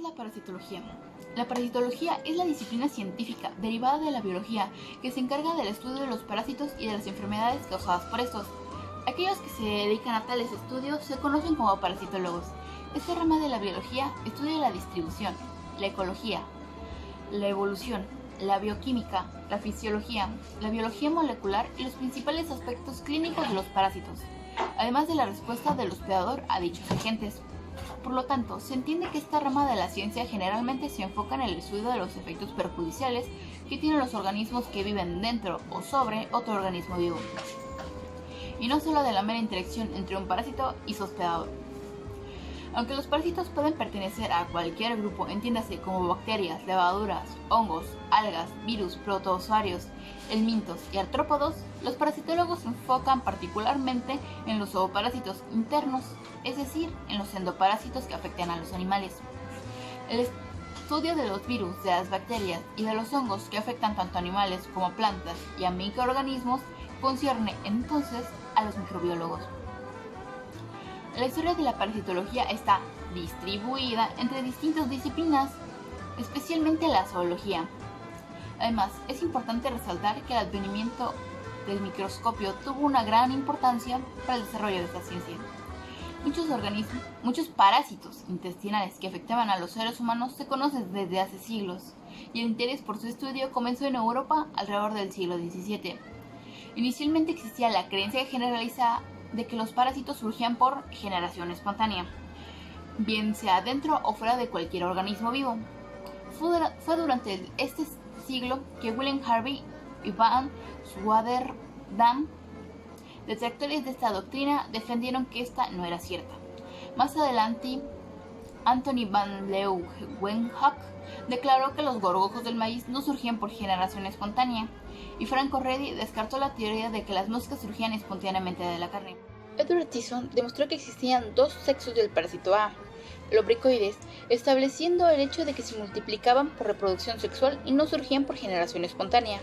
es la parasitología? La parasitología es la disciplina científica derivada de la biología que se encarga del estudio de los parásitos y de las enfermedades causadas por estos. Aquellos que se dedican a tales estudios se conocen como parasitólogos. Esta rama de la biología estudia la distribución, la ecología, la evolución, la bioquímica, la fisiología, la biología molecular y los principales aspectos clínicos de los parásitos, además de la respuesta del hospedador a dichos agentes. Por lo tanto, se entiende que esta rama de la ciencia generalmente se enfoca en el estudio de los efectos perjudiciales que tienen los organismos que viven dentro o sobre otro organismo vivo, y no solo de la mera interacción entre un parásito y su hospedador. Aunque los parásitos pueden pertenecer a cualquier grupo, entiéndase como bacterias, levaduras, hongos, algas, virus, protozoarios, helmintos y artrópodos, los parasitólogos se enfocan particularmente en los zooparásitos internos, es decir, en los endoparásitos que afectan a los animales. El estudio de los virus, de las bacterias y de los hongos que afectan tanto a animales como plantas y a microorganismos concierne entonces a los microbiólogos. La historia de la parasitología está distribuida entre distintas disciplinas, especialmente la zoología. Además, es importante resaltar que el advenimiento del microscopio tuvo una gran importancia para el desarrollo de esta ciencia. Muchos parásitos intestinales que afectaban a los seres humanos se conocen desde hace siglos, y el interés por su estudio comenzó en Europa alrededor del siglo XVII. Inicialmente existía la creencia generalizada de que los parásitos surgían por generación espontánea, bien sea dentro o fuera de cualquier organismo vivo. Fue durante este siglo que William Harvey y Van Swammerdam, detractores de esta doctrina, defendieron que esta no era cierta. Más adelante, Anthony van Leeuwenhoek declaró que los gorgojos del maíz no surgían por generación espontánea, y Franco Redi descartó la teoría de que las moscas surgían espontáneamente de la carne. Edward Tyson demostró que existían dos sexos del parásito A, lobricoides, estableciendo el hecho de que se multiplicaban por reproducción sexual y no surgían por generación espontánea.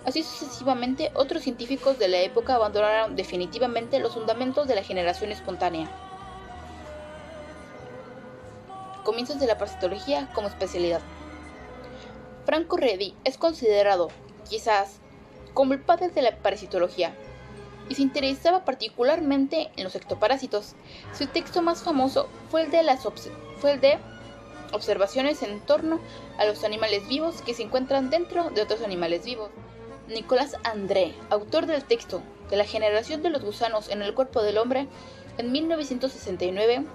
Así sucesivamente, otros científicos de la época abandonaron definitivamente los fundamentos de la generación espontánea. Comienzos de la parasitología como especialidad. Franco Redi es considerado, quizás, como el padre de la parasitología, y se interesaba particularmente en los ectoparásitos. Su texto más famoso fue el de observaciones en torno a los animales vivos que se encuentran dentro de otros animales vivos. Nicolas André, autor del texto de la generación de los gusanos en el cuerpo del hombre, en 1969,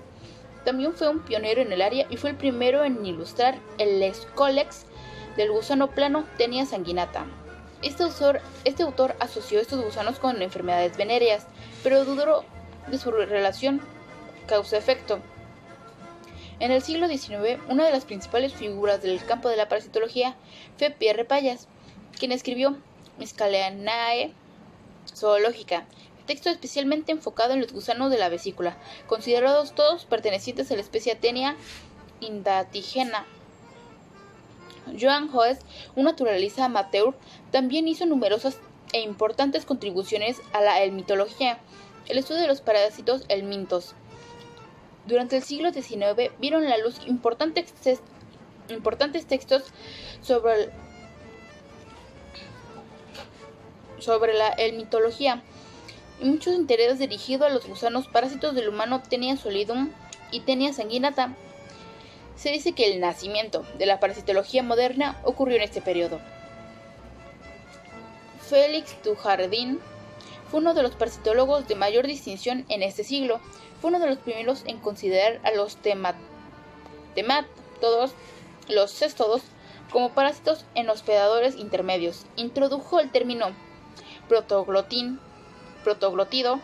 también fue un pionero en el área y fue el primero en ilustrar el Scolex del gusano plano Taenia sanguinata. Este autor asoció estos gusanos con enfermedades venéreas, pero dudó de su relación causa-efecto. En el siglo XIX, una de las principales figuras del campo de la parasitología fue Pierre Payas, quien escribió Miscellaneae Zoologica, texto especialmente enfocado en los gusanos de la vesícula, considerados todos pertenecientes a la especie Taenia indatigena. Johann Hoes, un naturalista amateur, también hizo numerosas e importantes contribuciones a la helmintología, el estudio de los parásitos helmintos. Durante el siglo XIX vieron la luz importantes textos sobre la helmintología y muchos intereses dirigidos a los gusanos parásitos del humano Taenia solidum y Taenia sanguinata. Se dice que el nacimiento de la parasitología moderna ocurrió en este periodo. Félix Dujardin fue uno de los parasitólogos de mayor distinción en este siglo. Fue uno de los primeros en considerar a los los céstodos, como parásitos en hospedadores intermedios. Introdujo el término protoglotido,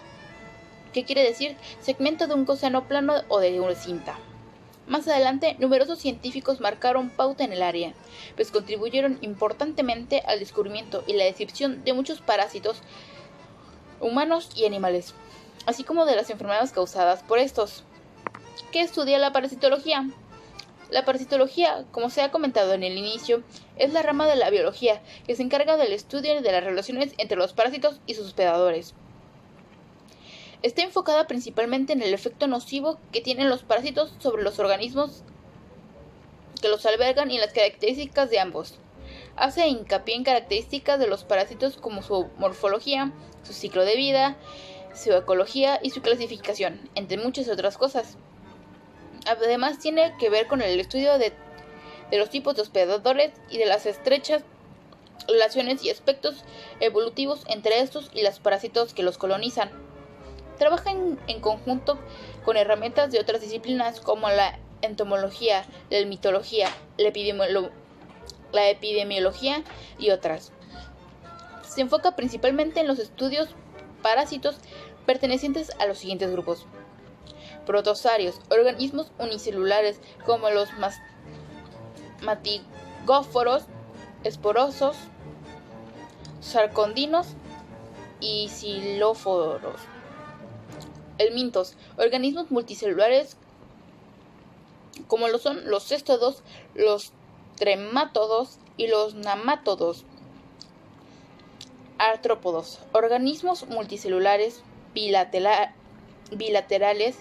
que quiere decir segmento de un gusano plano o de una cinta. Más adelante, numerosos científicos marcaron pauta en el área, pues contribuyeron importantemente al descubrimiento y la descripción de muchos parásitos humanos y animales, así como de las enfermedades causadas por estos. ¿Qué estudia la parasitología? La parasitología, como se ha comentado en el inicio, es la rama de la biología que se encarga del estudio de las relaciones entre los parásitos y sus hospedadores. Está enfocada principalmente en el efecto nocivo que tienen los parásitos sobre los organismos que los albergan y las características de ambos. Hace hincapié en características de los parásitos como su morfología, su ciclo de vida, su ecología y su clasificación, entre muchas otras cosas. Además, tiene que ver con el estudio de los tipos de hospedadores y de las estrechas relaciones y aspectos evolutivos entre estos y los parásitos que los colonizan. Trabaja en conjunto con herramientas de otras disciplinas como la entomología, la mitología, la epidemiología y otras. Se enfoca principalmente en los estudios parásitos pertenecientes a los siguientes grupos: protozarios, organismos unicelulares como los matigóforos, esporosos, sarcódinos y xilóforos. Helmintos, organismos multicelulares como lo son los céstodos, los tremátodos y los nemátodos. Artrópodos, organismos multicelulares bilaterales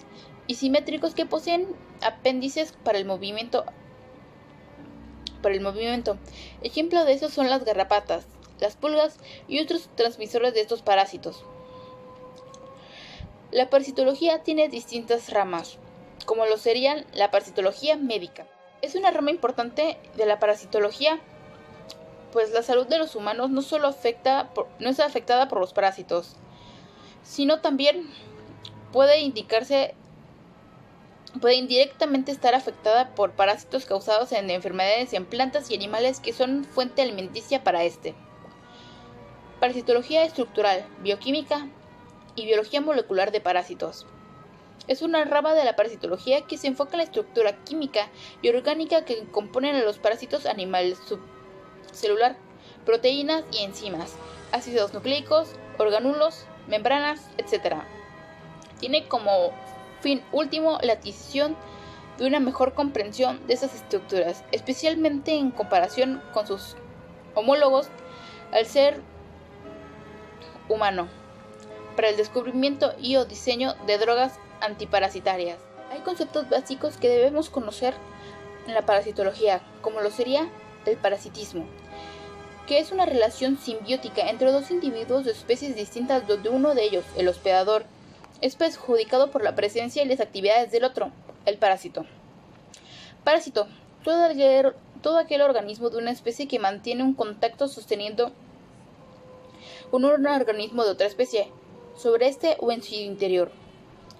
y simétricos que poseen apéndices para el movimiento. Ejemplo de eso son las garrapatas, las pulgas y otros transmisores de estos parásitos. La parasitología tiene distintas ramas, como lo serían la parasitología médica. Es una rama importante de la parasitología, pues la salud de los humanos no es afectada por los parásitos, sino también puede indirectamente estar afectada por parásitos causados en enfermedades en plantas y animales que son fuente alimenticia para este. Parasitología estructural, bioquímica y biología molecular de parásitos. Es una rama de la parasitología que se enfoca en la estructura química y orgánica que componen a los parásitos animales subcelular, proteínas y enzimas, ácidos nucleicos, orgánulos, membranas, etc. Tiene como fin último la adquisición de una mejor comprensión de esas estructuras, especialmente en comparación con sus homólogos al ser humano, para el descubrimiento y o diseño de drogas antiparasitarias. Hay conceptos básicos que debemos conocer en la parasitología, como lo sería el parasitismo, que es una relación simbiótica entre dos individuos de especies distintas donde uno de ellos, el hospedador, es perjudicado por la presencia y las actividades del otro, el parásito. Parásito, todo aquel organismo de una especie que mantiene un contacto sosteniendo con un organismo de otra especie, sobre este o en su interior,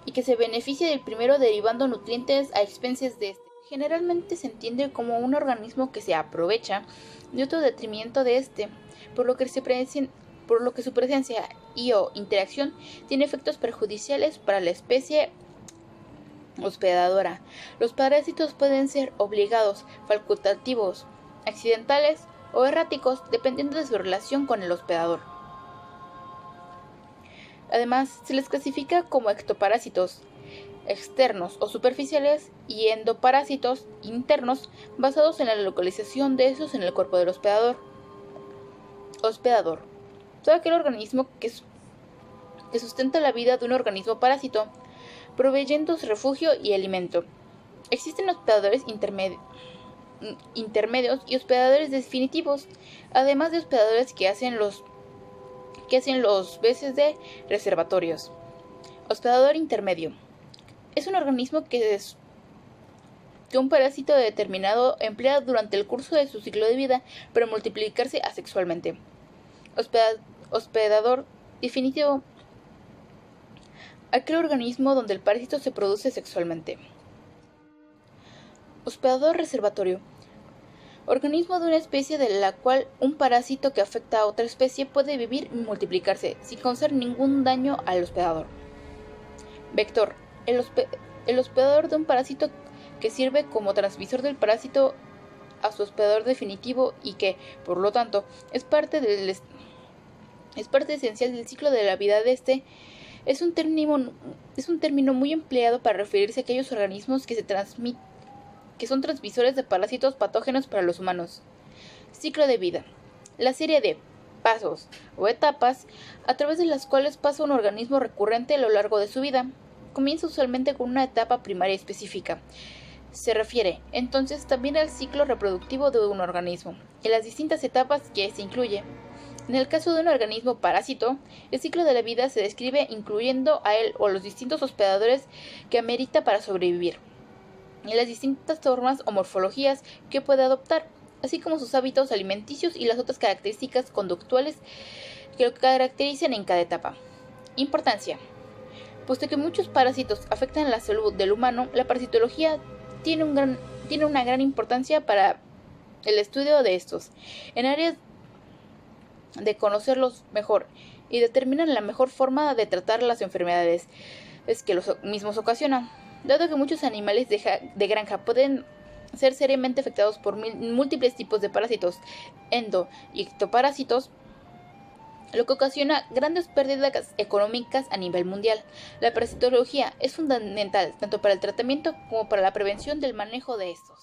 y que se beneficia del primero derivando nutrientes a expensas de este. Generalmente se entiende como un organismo que se aprovecha de otro detrimento de este, por lo que su presencia y o interacción tiene efectos perjudiciales para la especie hospedadora. Los parásitos pueden ser obligados, facultativos, accidentales o erráticos, dependiendo de su relación con el hospedador. Además, se les clasifica como ectoparásitos externos o superficiales y endoparásitos internos, basados en la localización de estos en el cuerpo del hospedador. Hospedador: todo aquel organismo que sustenta la vida de un organismo parásito, proveyendo refugio y alimento. Existen hospedadores intermedios y hospedadores definitivos, además de hospedadores que hacen los veces de reservatorios. Hospedador intermedio: es un organismo que un parásito determinado emplea durante el curso de su ciclo de vida para multiplicarse asexualmente. Hospedador definitivo: aquel organismo donde el parásito se produce sexualmente. Hospedador reservatorio: organismo de una especie de la cual un parásito que afecta a otra especie puede vivir y multiplicarse sin causar ningún daño al hospedador. Vector: el hospedador de un parásito que sirve como transmisor del parásito a su hospedador definitivo y que, por lo tanto, es parte esencial del ciclo de la vida de este. Es un término muy empleado para referirse a aquellos organismos que son transmisores de parásitos patógenos para los humanos. Ciclo de vida: la serie de pasos o etapas a través de las cuales pasa un organismo recurrente a lo largo de su vida. Comienza usualmente con una etapa primaria específica, Se refiere, entonces, también al ciclo reproductivo de un organismo y las distintas etapas que se incluye. En el caso de un organismo parásito, el ciclo de la vida se describe incluyendo a él o los distintos hospedadores que amerita para sobrevivir, y las distintas formas o morfologías que puede adoptar, así como sus hábitos alimenticios y las otras características conductuales que lo caracterizan en cada etapa. Importancia. Puesto que muchos parásitos afectan la salud del humano, la parasitología tiene una gran importancia para el estudio de estos, en áreas de conocerlos mejor y determinan la mejor forma de tratar las enfermedades que los mismos ocasionan. Dado que muchos animales de granja pueden ser seriamente afectados por múltiples tipos de parásitos, y ectoparásitos, lo que ocasiona grandes pérdidas económicas a nivel mundial. La parasitología es fundamental tanto para el tratamiento como para la prevención del manejo de estos.